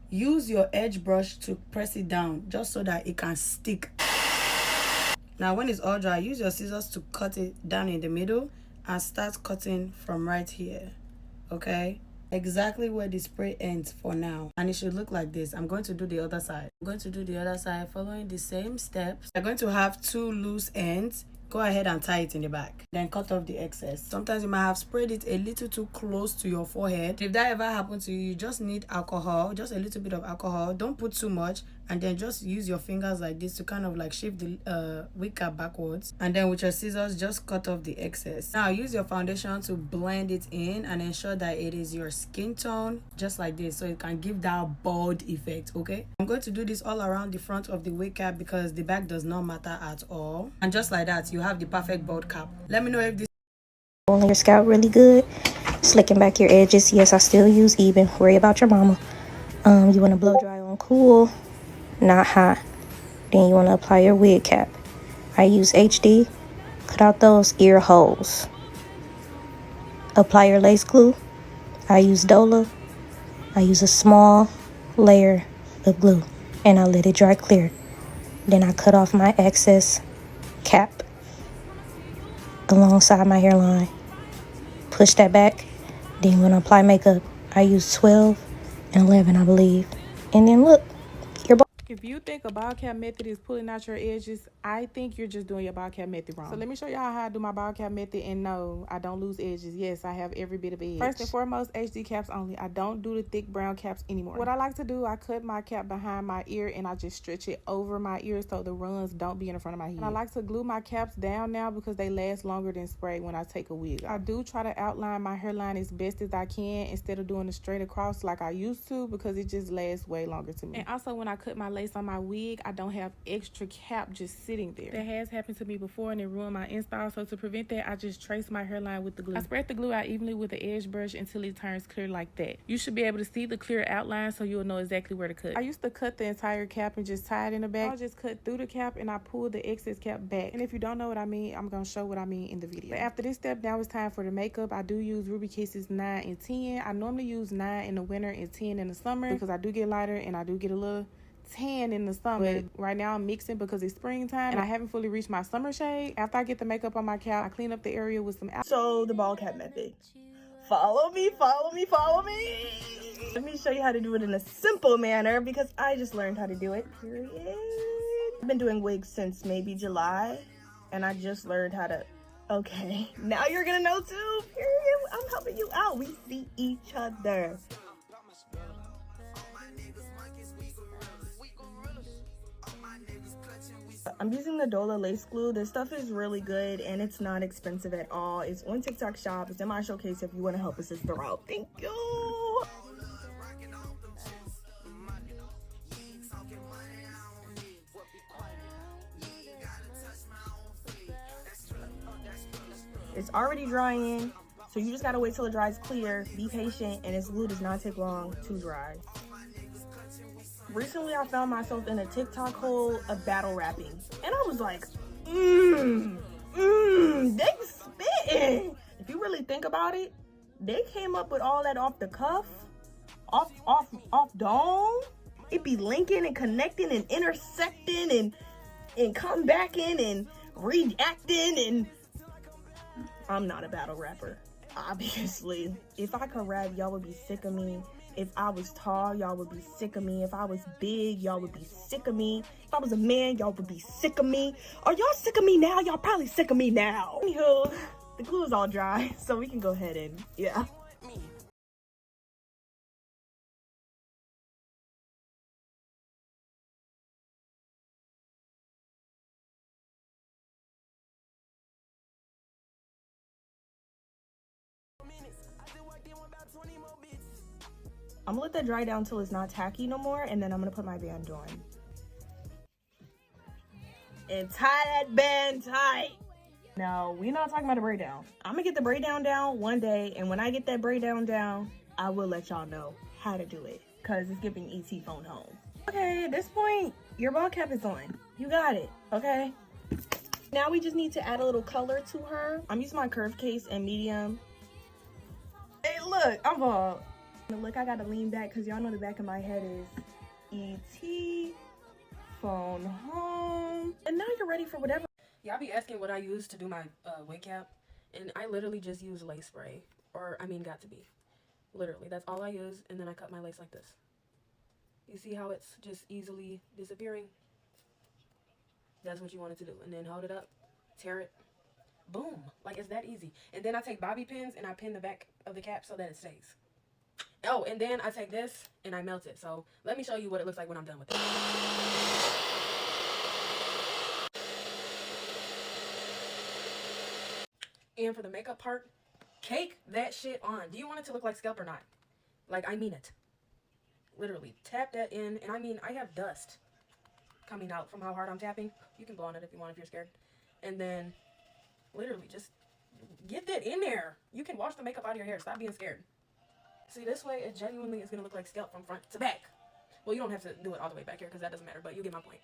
use your edge brush to press it down just so that it can stick. Now when it's all dry, use your scissors to cut it down in the middle and start cutting from right here. Okay, exactly where the spray ends for now, and it should look like this. I'm going to do the other side. I'm going to do the other side following the same steps. I'm going to have 2 loose ends. Go ahead and tie it in the back, then cut off the excess. Sometimes you might have sprayed it a little too close to your forehead. If that ever happened to you, you just need alcohol, just a little bit of alcohol. Don't put too much, and then just use your fingers like this to kind of like shift the wig cap backwards, and then with your scissors just cut off the excess. Now use your foundation to blend it in and ensure that it is your skin tone, just like this, so it can give that bald effect. Okay, I'm going to do this all around the front of the wig cap because the back does not matter at all. And just like that, you have the perfect bald cap. Let me know if this on your scalp really good, slicking back your edges. Yes, I still use even. Worry about your mama. You want to blow dry on cool, not hot. Then you want to apply your wig cap. I use HD. Cut out those ear holes. Apply your lace glue. I use Dola. I use a small layer of glue and I let it dry clear. Then I cut off my excess cap alongside my hairline. Push that back. Then when I apply makeup, I use 12 and 11, I believe. And then look, your if you think a bald cap method is pulling out your edges, I think you're just doing your bald cap method wrong. So let me show y'all how I do my bald cap method. And no, I don't lose edges. Yes, I have every bit of edge. First and foremost, HD caps only. I don't do the thick brown caps anymore. What I like to do, I cut my cap behind my ear and I just stretch it over my ear so the runs don't be in the front of my head. And I like to glue my caps down now because they last longer than spray when I take a wig. I do try to outline my hairline as best as I can instead of doing it straight across like I used to because it just lasts way longer to me. And also when I cut my lace on my wig, I don't have extra cap just sitting there. That has happened to me before and it ruined my install. So to prevent that, I just trace my hairline with the glue. I spread the glue out evenly with the edge brush until it turns clear like that. You should be able to see the clear outline so you'll know exactly where to cut. I used to cut the entire cap and just tie it in the back. I'll just cut through the cap and I pull the excess cap back. And if you don't know what I mean, I'm gonna show what I mean in the video. But after this step, now it's time for the makeup. I do use Ruby Kisses 9 and 10. I normally use 9 in the winter and 10 in the summer because I do get lighter and I do get a little tan in the summer. But right now I'm mixing because it's springtime and I haven't fully reached my summer shade. After I get the makeup on my cap, I clean up the area with some So the ball cap method. Follow me, follow me, follow me. Let me show you how to do it in a simple manner because I just learned how to do it, period. I've been doing wigs since maybe July and I just learned how to, okay, now you're gonna know too, period. I'm helping you out. We see each other. I'm using the Dola lace glue. This stuff is really good and it's not expensive at all. It's on TikTok shop. It's in my showcase if you want to help a sister out. Thank you. It's already drying, so you just gotta wait till it dries clear. Be patient, and this glue does not take long to dry. Recently, I found myself in a TikTok hole of battle rapping, and I was like, they spitting. If you really think about it, they came up with all that off the cuff, off dome. It be linking and connecting and intersecting and come back in and reacting, and I'm not a battle rapper, obviously. If I could rap, y'all would be sick of me. If I was tall, y'all would be sick of me. If I was big, y'all would be sick of me. If I was a man, y'all would be sick of me. Are y'all sick of me now? Y'all probably sick of me now. Anywho, the glue is all dry, so we can go ahead and, yeah. I'm gonna let that dry down till it's not tacky no more, and then I'm gonna put my band on. And tie that band tight. Now, we're not talking about a braid down. I'm gonna get the braid down one day, and when I get that braid down, I will let y'all know how to do it, cause it's giving ET phone home. Okay, at this point, your ball cap is on. You got it, okay? Now we just need to add a little color to her. I'm using my curve case in medium. Hey, look, I'm bald. Look, I gotta lean back because y'all know the back of my head is ET, phone home. And now you're ready for whatever. Y'all be asking what I use to do my wig cap, and I literally just use lace spray. Or, I mean, got to be. Literally, that's all I use, and then I cut my lace like this. You see how it's just easily disappearing? That's what you want it to do. And then hold it up, tear it, boom. Like, it's that easy. And then I take bobby pins and I pin the back of the cap so that it stays. Oh, and then I take this and I melt it. So let me show you what it looks like when I'm done with it. And for the makeup part, cake that shit on. Do you want it to look like scalp or not? Like, I mean it. Literally, tap that in. And I mean, I have dust coming out from how hard I'm tapping. You can blow on it if you want, if you're scared. And then, literally, just get that in there. You can wash the makeup out of your hair. Stop being scared. See, this way, it genuinely is going to look like scalp from front to back. Well, you don't have to do it all the way back here because that doesn't matter, but you get my point.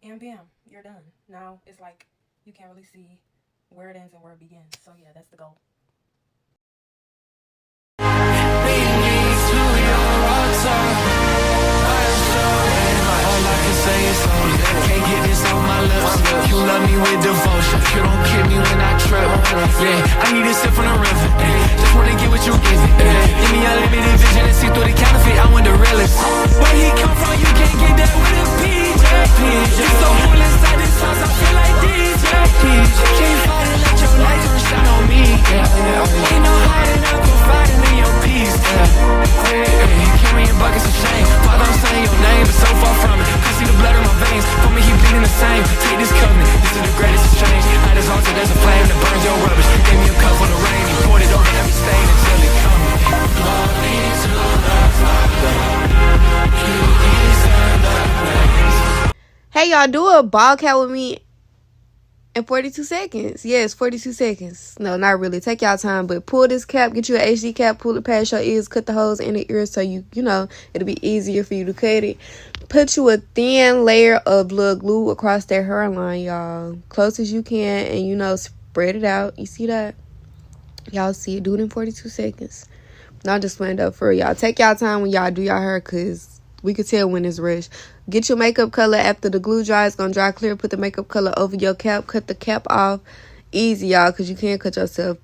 And bam, you're done. Now, it's like you can't really see where it ends and where it begins. So, yeah, that's the goal. Can't get this on my lips. You love me with devotion. You don't kill me when I trip. Yeah, I need a sip from the river. Just wanna get what you give it. Give me unlimited vision and see through the counterfeit. I want the realest. Where he come from, you can't get that with a PJ. You so cool inside this house, I feel like DJ. Can't fight and let your light shine on me. Ain't no hiding, I'm confiding in your peace. Carrying buckets of shame. Father, I'm saying your name, but so far from it. I see the blood in my veins. For me, he bleeding the same. Take this covenant. This is the greatest exchange. At his altar, there's a flame that burns your rubbish. Gave me a cup full of rain. He poured it over every stain until it comes. y'all do a ball cap with me in 42 seconds. Yes, 42 seconds. No, not really. Take y'all time, but pull this cap, get you an HD cap, pull it past your ears, cut the holes in the ears so you know, it'll be easier for you to cut it. Put you a thin layer of little glue across their hairline, y'all. Close as you can, and you know, spread it out. You see that? Y'all see it. Do it in 42 seconds. Not just playing up for y'all. Take y'all time when y'all do y'all hair, because we could tell when it's rushed. Get your makeup color after the glue dry. It's going to dry clear. Put the makeup color over your cap. Cut the cap off. Easy, y'all, because you can't cut yourself.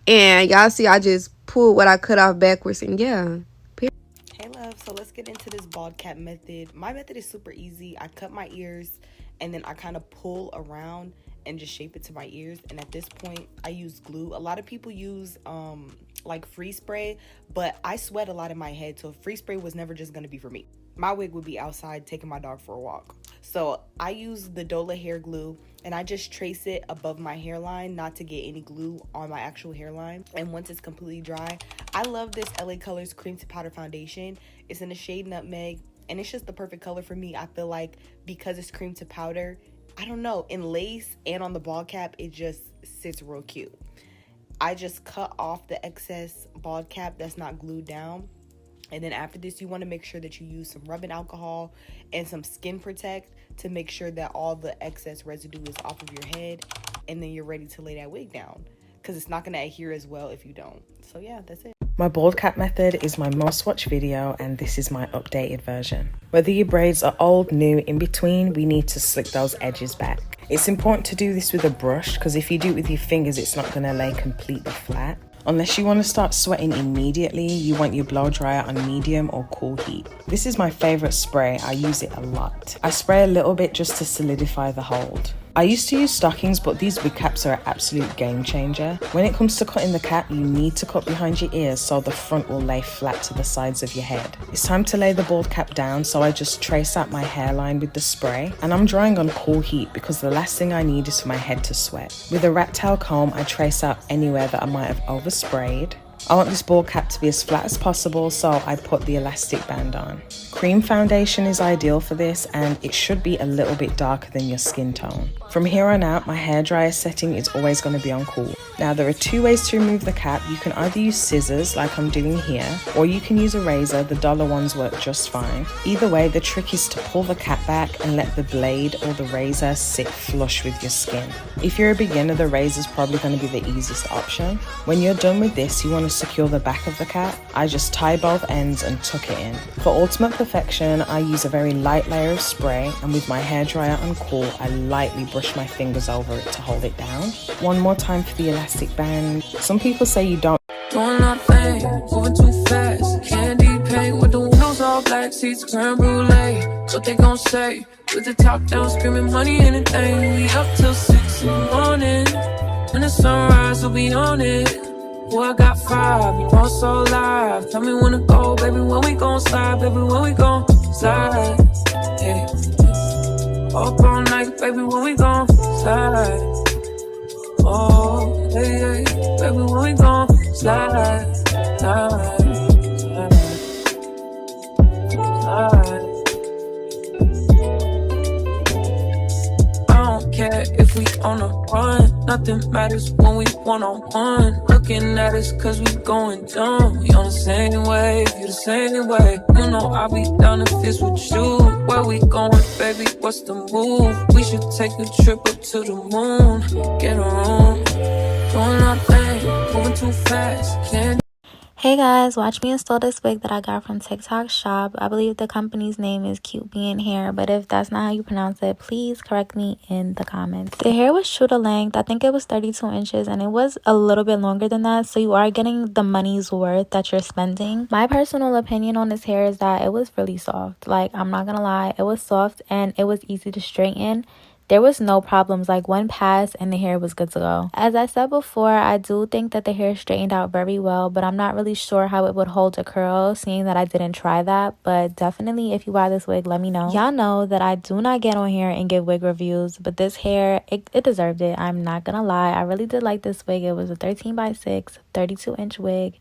And y'all see I just pulled what I cut off backwards. And yeah. Hey, love. So let's get into this bald cap method. My method is super easy. I cut my ears, and then I kind of pull around and just shape it to my ears. And at this point, I use glue. A lot of people use like freeze spray, but I sweat a lot in my head, so freeze spray was never just gonna be for me. My wig would be outside taking my dog for a walk. So I use the Dola hair glue, and I just trace it above my hairline, not to get any glue on my actual hairline. And once it's completely dry, I love this LA Colors Cream to Powder Foundation. It's in the shade Nutmeg, and it's just the perfect color for me. I feel like because it's cream to powder, I don't know, in lace and on the bald cap, it just sits real cute. I just cut off the excess bald cap that's not glued down. And then after this, you want to make sure that you use some rubbing alcohol and some Skin Protect to make sure that all the excess residue is off of your head. And then you're ready to lay that wig down, because it's not going to adhere as well if you don't. So yeah, that's it. My bald cap method is my most watched video, and this is my updated version. Whether your braids are old, new, in between, we need to slick those edges back. It's important to do this with a brush, because if you do it with your fingers, it's not going to lay completely flat. Unless you want to start sweating immediately, you want your blow dryer on medium or cool heat. This is my favorite spray. I use it a lot. I spray a little bit just to solidify the hold. I used to use stockings, but these wig caps are an absolute game changer. When it comes to cutting the cap, you need to cut behind your ears so the front will lay flat to the sides of your head. It's time to lay the bald cap down, so I just trace out my hairline with the spray, and I'm drying on cool heat because the last thing I need is for my head to sweat. With a rat tail comb, I trace out anywhere that I might have oversprayed. I want this bald cap to be as flat as possible, so I put the elastic band on. Cream foundation is ideal for this, and it should be a little bit darker than your skin tone. From here on out, my hairdryer setting is always going to be on cool. Now, there are two ways to remove the cap. You can either use scissors, like I'm doing here, or you can use a razor. The dollar ones work just fine. Either way, the trick is to pull the cap back and let the blade or the razor sit flush with your skin. If you're a beginner, the razor is probably going to be the easiest option. When you're done with this, you want to secure the back of the cap. I just tie both ends and tuck it in. For ultimate perfection, I use a very light layer of spray, and with my hairdryer on cool, I lightly brush my fingers over it to hold it down. One more time for the elastic band. Some people say you don't. Doing nothing, moving too fast. Candy paint with the windows all black, seats creme brulee. What they gon' say? With the top down, screaming money, anything. We up till 6 in the morning. When the sunrise, we'll be on it. Boy, I got 5, you know so live. Tell me when to go, baby, when we gon' slide, baby, when we gon' slide. Yeah. Up all night, baby, when we gon' slide. Oh, hey, hey, baby, when we gon' slide, slide, slide, slide. I don't care if we on a run, nothing matters when we one-on-one. Looking at us cause we going dumb. We on the same wave, you the same way. You know I'll be down if it's with you. Where we going, baby, what's the move? We should take a trip up to the moon. Get a room, doing nothing, moving too fast, can't. Hey guys, watch me install this wig that I got from TikTok shop. I believe the company's name is 𝐒𝐓𝐄𝐄, but if that's not how you pronounce it, please correct me in the comments. The hair was true to length. I think it was 32 inches, and it was a little bit longer than that, so you are getting the money's worth that you're spending. My personal opinion on this hair is that it was really soft. Like, I'm not gonna lie, it was soft and it was easy to straighten. There was no problems, like one pass and the hair was good to go. As I said before, I do think that the hair straightened out very well, but I'm not really sure how it would hold a curl, seeing that I didn't try that. But definitely, if you buy this wig, let me know. Y'all know that I do not get on here and give wig reviews, but this hair, it deserved it. I'm not gonna lie, I really did like this wig. It was a 13x6, 32-inch wig,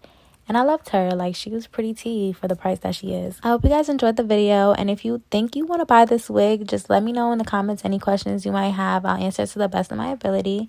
And I loved her. Like, she was pretty tea for the price that she is. I hope you guys enjoyed the video. And if you think you want to buy this wig, just let me know in the comments any questions you might have. I'll answer to the best of my ability.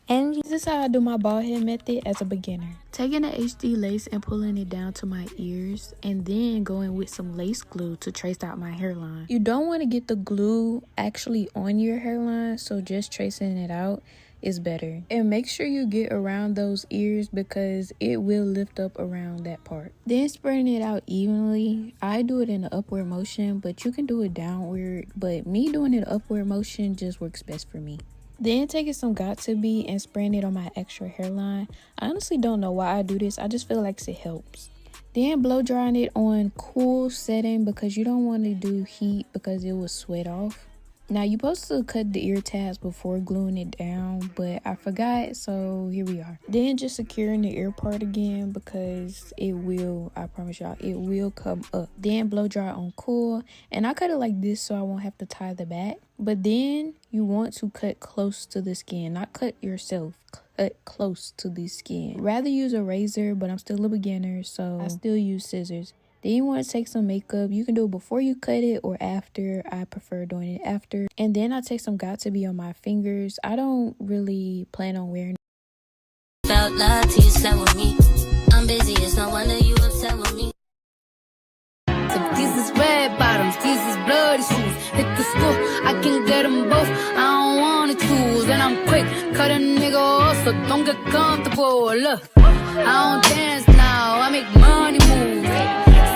And this is how I do my bald head method as a beginner. Taking the HD lace and pulling it down to my ears, and then going with some lace glue to trace out my hairline. You don't want to get the glue actually on your hairline, so just tracing it out is better. And make sure you get around those ears because it will lift up around that part. Then spreading it out evenly. I do it in an upward motion, but you can do it downward. But me doing it upward motion just works best for me. Then taking some got2b and spraying it on my extra hairline. I honestly don't know why I do this. I just feel like it helps. Then blow drying it on cool setting because you don't want to do heat because it will sweat off. Now you're supposed to cut the ear tabs before gluing it down, but I forgot, so here we are. Then just securing the ear part again because it will, I promise y'all, it will come up. Then blow dry on cool, and I cut it like this so I won't have to tie the back. But then you want to cut close to the skin, not cut yourself. Cut close to the skin. Rather use a razor, but I'm still a beginner, so I still use scissors. Then you want to take some makeup. You can do it before you cut it or after. I prefer doing it after. And then I take some got2b on my fingers. I don't really plan on wearing it. Felt love till you slept with me. I'm busy, it's no wonder you upset with me. So these is red bottoms, these is bloody shoes. Hit the school, I can get them both. I don't wanna choose, and I'm quick. Cut a nigga off, so don't get comfortable. Look, I don't dance now, I make money move.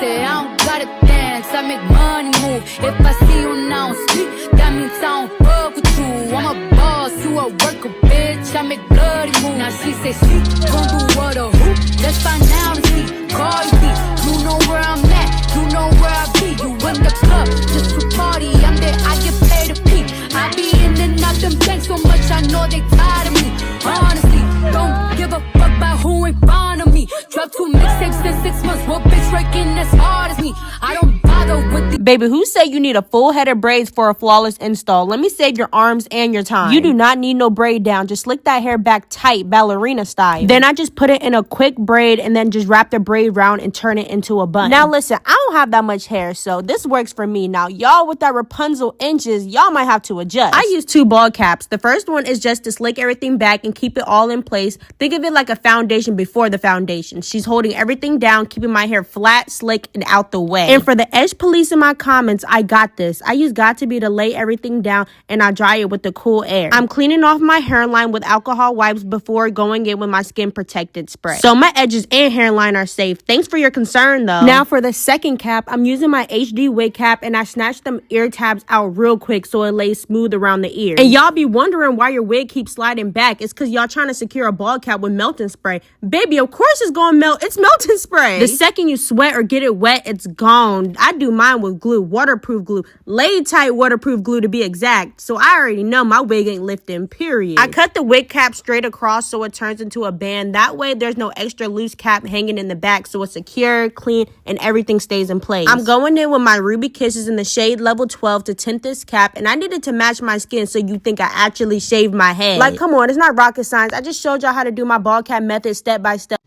Say I don't gotta dance, I make money move. If I see you now speak, that means I don't fuck with you. I'm a boss, you a worker, bitch. I make bloody moves. Now she say she gon' do what or who? Let's find out and see. CARDI, you know where I'm at, you know where I be. You in the club just to party, I'm there, I get paid to pee. I be in and out them banks so much, I know they tired of me. Honestly, don't give a fuck about who in front of me. Drop 2 mixtapes in 6 months, what bitch working as hard as me? I don't bother with the Baby, who said you need a full head of braids for a flawless install? Let me save your arms and your time. You do not need no braid down. Just slick that hair back tight, ballerina style. Then I just put it in a quick braid and then just wrap the braid round and turn it into a bun. Now listen, I don't have that much hair, so this works for me. Now y'all with that Rapunzel inches, y'all might have to adjust. I use 2 ball caps. The first one is just to slick everything back and keep it all in place. Think of it like a foundation before the foundation. She's holding everything down, keeping my hair flat, slick, and out the way. And for the edge police in my comments, I got this. I use got2b to lay everything down and I dry it with the cool air. I'm cleaning off my hairline with alcohol wipes before going in with my skin protected spray. So my edges and hairline are safe. Thanks for your concern though. Now for the second cap, I'm using my HD wig cap and I snatched them ear tabs out real quick so it lays smooth around the ear. And y'all be wondering why your wig keeps sliding back. It's because y'all trying to secure a bald cap with melting spray. Baby, of course it's gonna melt. It's melting spray. The second you sweat or get it wet, it's gone. I do mine with glue, waterproof glue, lay tight waterproof glue to be exact. So I already know my wig ain't lifting, period. I cut the wig cap straight across so it turns into a band. That way there's no extra loose cap hanging in the back, so it's secure, clean, and everything stays in place. I'm going in with my Ruby Kisses in the shade level 12 to tint this cap, and I needed to match my skin so you think I actually shaved my head. Like, come on, it's not rocket science. I just showed y'all how to do my bald cap method step by step.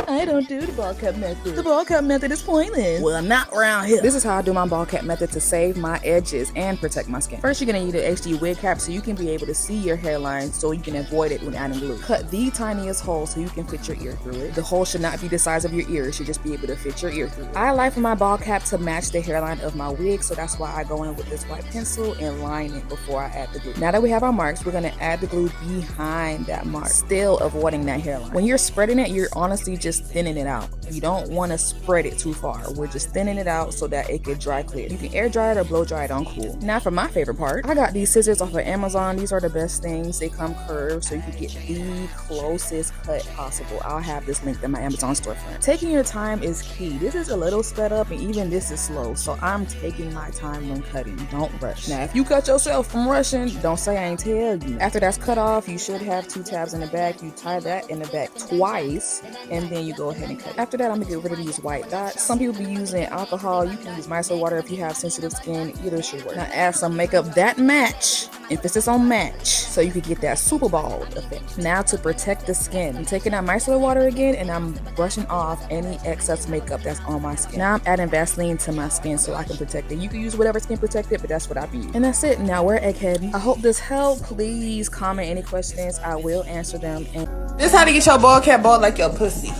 I don't do the bald cap method. The bald cap method is pointless. Well, not around here. This is how I do my bald cap method to save my edges and protect my skin. First, you're gonna need an HD wig cap so you can be able to see your hairline so you can avoid it when adding glue. Cut the tiniest hole so you can fit your ear through it. The hole should not be the size of your ear. It should just be able to fit your ear through it. I like for my bald cap to match the hairline of my wig, so that's why I go in with this white pencil and line it before I add the glue. Now that we have our marks, we're gonna add the glue behind that mark, still avoiding that hairline. When you're spreading it, you're honestly just thinning it out. You don't want to spread it too far. We're just thinning it out so that it can dry clear. You can air dry it or blow dry it on cool. Now for my favorite part, I got these scissors off of Amazon. These are the best things. They come curved so you can get the closest cut possible. I'll have this linked in my Amazon storefront. Taking your time is key. This is a little sped up and even this is slow, so I'm taking my time when cutting. Don't rush. Now if you cut yourself from rushing, don't say I ain't tell you. After that's cut off, you should have 2 tabs in the back. You tie that in the back twice and then you go ahead and cut. After that, I'm gonna get rid of these white dots. Some people be using alcohol. You can use micellar water if you have sensitive skin. Either should work. Now add some makeup that match, emphasis on match, so you could get that super bald effect. Now to protect the skin, I'm taking out micellar water again and I'm brushing off any excess makeup that's on my skin. Now I'm adding Vaseline to my skin so I can protect it. You can use whatever skin protector, but that's what I've used. And that's it. Now we're egghead. I hope this helped. Please comment any questions. I will answer them. And this how to get your bald cap bald like your pussy.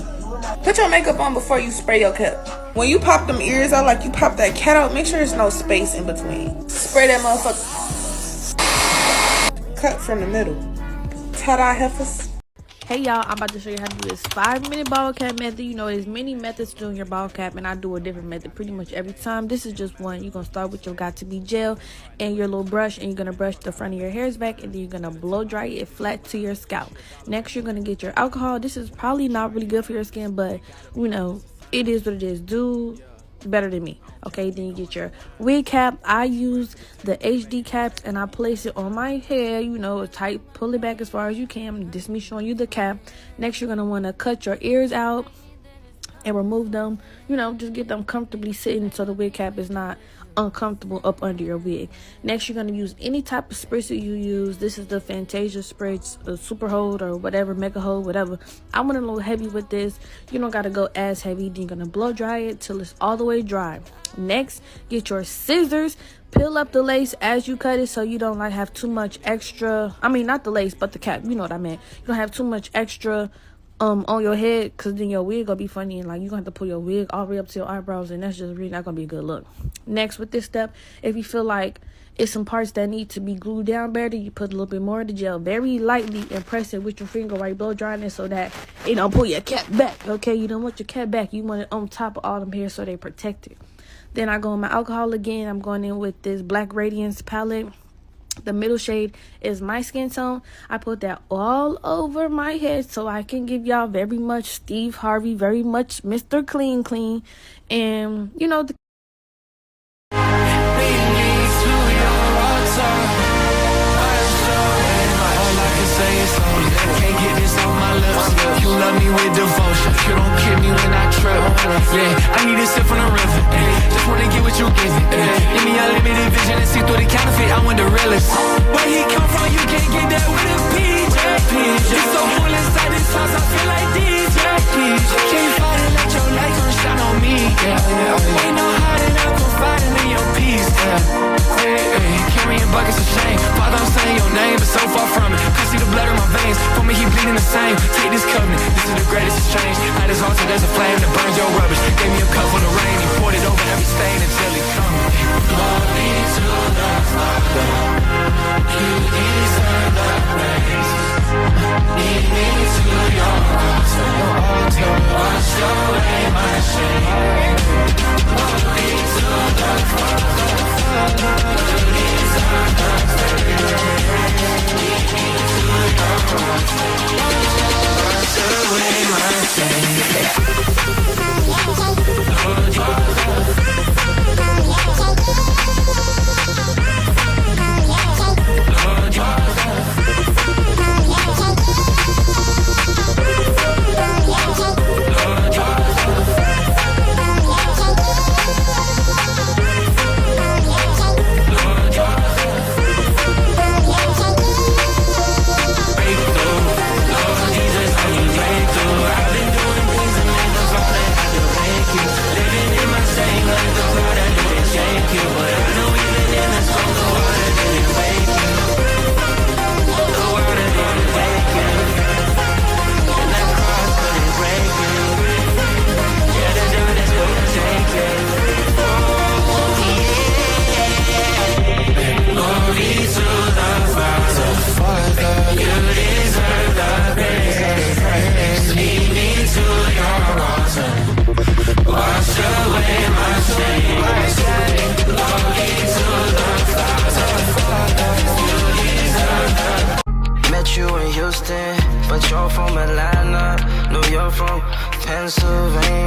Put your makeup on before you spray your cap. When you pop them ears out like you pop that cat out, make sure there's no space in between. Spray that motherfucker. Cut from the middle. Ta-da, heifers. Hey y'all, I'm about to show you how to do this 5-minute bald cap method. You know, there's many methods to doing your bald cap, and I do a different method pretty much every time. This is just one. You're gonna start with your got to be gel and your little brush, and you're gonna brush the front of your hairs back, and then you're gonna blow dry it flat to your scalp. Next, you're gonna get your alcohol. This is probably not really good for your skin, but you know, it is what it is. Do better than me. Okay, then you get your wig cap. I use the HD caps and I place it on my hair, you know, tight, pull it back as far as you can. This is me showing you the cap. Next, you're gonna want to cut your ears out and remove them, you know, just get them comfortably sitting so the wig cap is not uncomfortable up under your wig. Next, you're going to use any type of spritzer you use. This is the Fantasia spritz, super hold or whatever, mega hold, whatever. I went a little heavy with this. You don't got to go as heavy. Then you're going to blow dry it till it's all the way dry. Next, get your scissors, peel up the lace as you cut it so you don't like have too much extra, I mean not the lace but the cap, you know what I meant. You don't have too much extra on your head, because then your wig gonna be funny and like you're gonna have to pull your wig all the way up to your eyebrows, and that's just really not gonna be a good look. Next, with this step, if you feel like it's some parts that need to be glued down better, you put a little bit more of the gel very lightly and press it with your finger while you blow drying it so that it don't pull your cap back. Okay, you don't want your cap back, you want it on top of all them hairs so they protect it. Then I go in my alcohol again. I'm going in with this Black Radiance palette. The middle shade is my skin tone. I put that all over my head so I can give y'all very much Steve Harvey, very much Mr. Clean Clean. And, you know, Can't get this off my lips. You love me with devotion. You don't kill me when I trip. Yeah, I need a sip from the river. Just wanna get what you give it. Give me unlimited vision and see through the counterfeit. I want the realest. Where he come from, you can't get that with a PJ. It's so full inside this house, I feel like DJ. Can't fight and let your light gon' shine on me. Ain't no hiding, I'm confiding in your peace. Carrying buckets of shame. Father, I'm saying your name, but so far from it. Can't see the blood in my veins. For me, he bleeding the same. Take this covenant, this is the greatest exchange. At his altar, there's a flame that burns your rubbish. Gave me a cup full of rain, he poured it over every stain until he comes. Glory to the Father, you deserve the praise. Lead me to your altar, wash away my shame. Glory to the Father, you deserve the praise. Lead me to your altar, wash away my shame. Met you in Houston, but you're from Atlanta. New York from Pennsylvania.